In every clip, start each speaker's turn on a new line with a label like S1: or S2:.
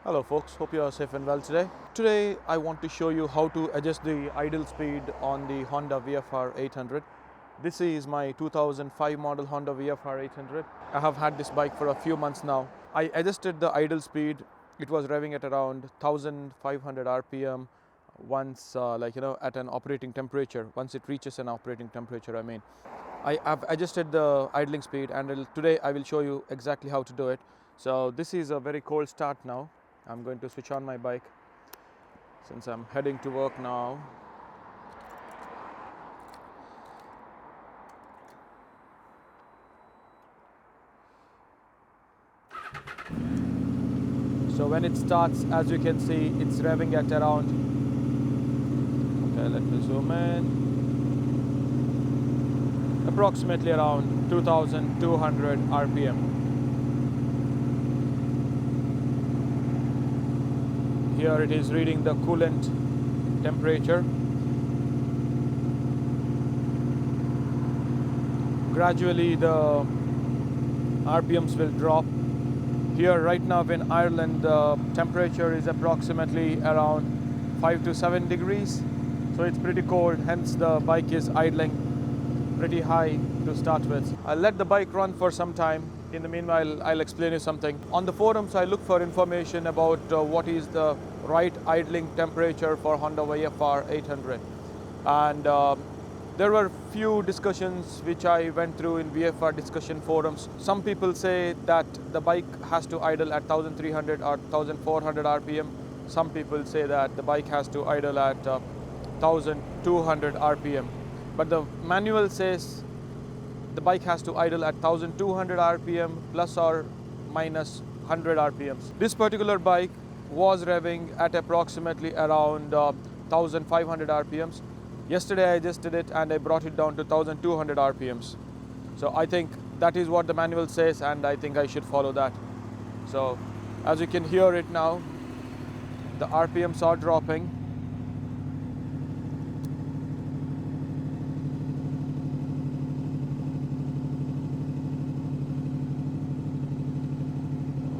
S1: Hello folks, hope you are safe and well today. Today I want to show you how to adjust the idle speed on the Honda VFR800. This is my 2005 model Honda VFR800. I have had this bike for a few months now. I adjusted the idle speed. It was revving at around 1500 RPM once at an operating temperature. Once it reaches an operating temperature, I have adjusted the idling speed, and today I will show you exactly how to do it. So this is a very cold start now. I'm going to switch on my bike since I'm heading to work now. So when it starts, as you can see, it's revving at around, okay, let me zoom in, approximately around 2200 RPM. Here it is reading the coolant temperature. Gradually the RPMs will drop. Here right now in Ireland the temperature is approximately around 5 to 7 degrees. So it's pretty cold, hence the bike is idling pretty high to start with. I'll let the bike run for some time. In the meanwhile, I'll explain you something. On the forums, I look for information about what is the right idling temperature for Honda VFR800. And there were few discussions which I went through in VFR discussion forums. Some people say that the bike has to idle at 1300 or 1400 RPM. Some people say that the bike has to idle at 1200 RPM. But the manual says the bike has to idle at 1200 RPM plus or minus 100 RPMs. This particular bike was revving at approximately around 1500 RPMs. Yesterday I adjusted it and I brought it down to 1200 RPMs. So I think that is what the manual says, and I think I should follow that. So as you can hear it now, the RPMs are dropping.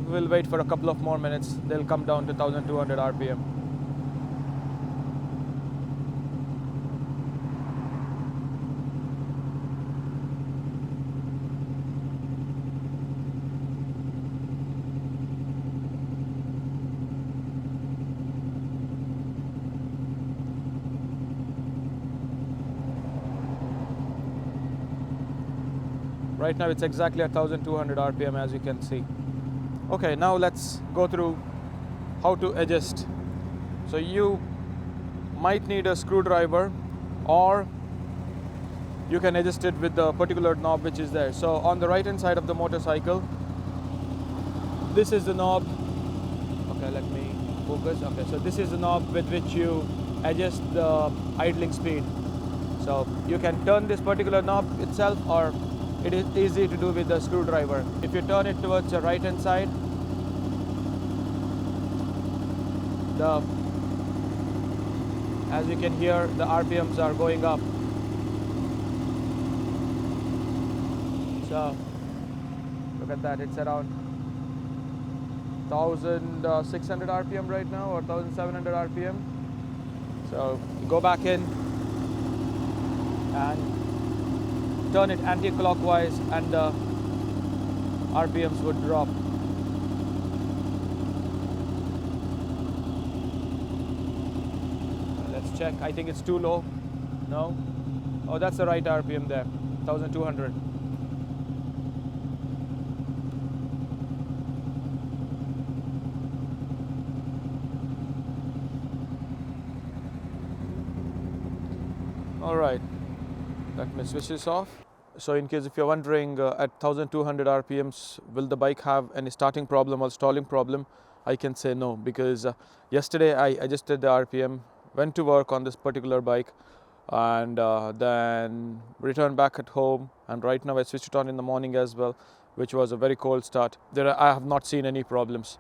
S1: We'll wait for a couple of more minutes. They'll come down to 1200 RPM. Right now it's exactly at 1200 RPM, as you can see. Okay, now let's go through how to adjust. So you might need a screwdriver, or you can adjust it with the particular knob which is there. So on the right hand side of the motorcycle, this is the knob. Okay, let me focus. Okay, so this is the knob with which you adjust the idling speed. So you can turn this particular knob itself, or it is easy to do with the screwdriver. If you turn it towards the right hand side, as you can hear, the RPMs are going up. So look at that, it's around 1600 RPM right now, or 1700 RPM. So you go back in and turn it anti-clockwise, and the RPMs would drop. Let's check. I think it's too low. No? Oh, that's the right RPM there, 1200. All right, let me switch this off. So in case if you're wondering, at 1200 RPMs, will the bike have any starting problem or stalling problem? I can say no, because yesterday I adjusted the RPM, went to work on this particular bike, and then returned back at home, and right now I switched it on in the morning as well, which was a very cold start. I have not seen any problems.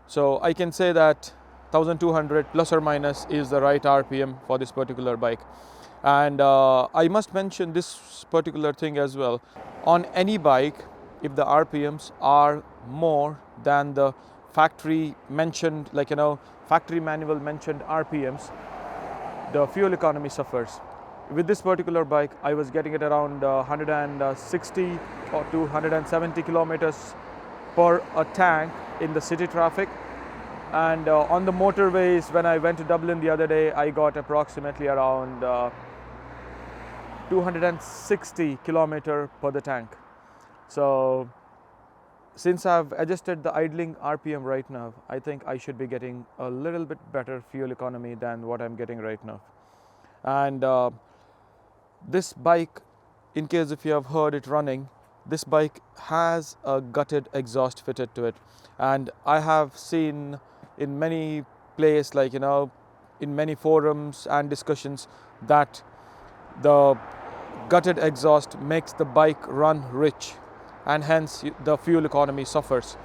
S1: So I can say that 1200 plus or minus is the right RPM for this particular bike. And I must mention this particular thing as well. On any bike, if the RPMs are more than the factory mentioned, factory manual mentioned RPMs, the fuel economy suffers. With this particular bike, I was getting it around 160 or 270 kilometers per a tank in the city traffic. And on the motorways, when I went to Dublin the other day, I got approximately around 260 kilometer per the tank. So since I've adjusted the idling RPM right now, I think I should be getting a little bit better fuel economy than what I'm getting right now. And this bike, in case if you have heard it running, this bike has a gutted exhaust fitted to it. And I have seen in many places, in many forums and discussions, that the gutted exhaust makes the bike run rich, and hence the fuel economy suffers.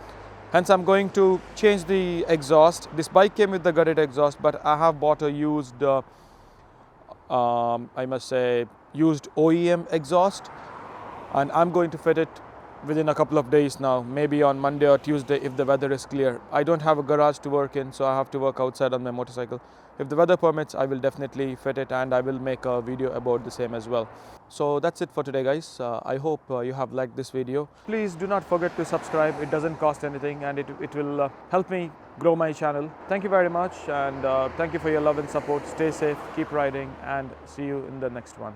S1: Hence I'm going to change the exhaust. This bike came with the gutted exhaust, but I have bought a used, I must say, used OEM exhaust, and I'm going to fit it within a couple of days now, maybe on Monday or Tuesday if the weather is clear. I don't have a garage to work in, so I have to work outside on my motorcycle. If the weather permits, I will definitely fit it, and I will make a video about the same as well. So that's it for today, guys. I hope you have liked this video. Please do not forget to subscribe. It doesn't cost anything, and it will help me grow my channel. Thank you very much, and thank you for your love and support. Stay safe, keep riding, and see you in the next one.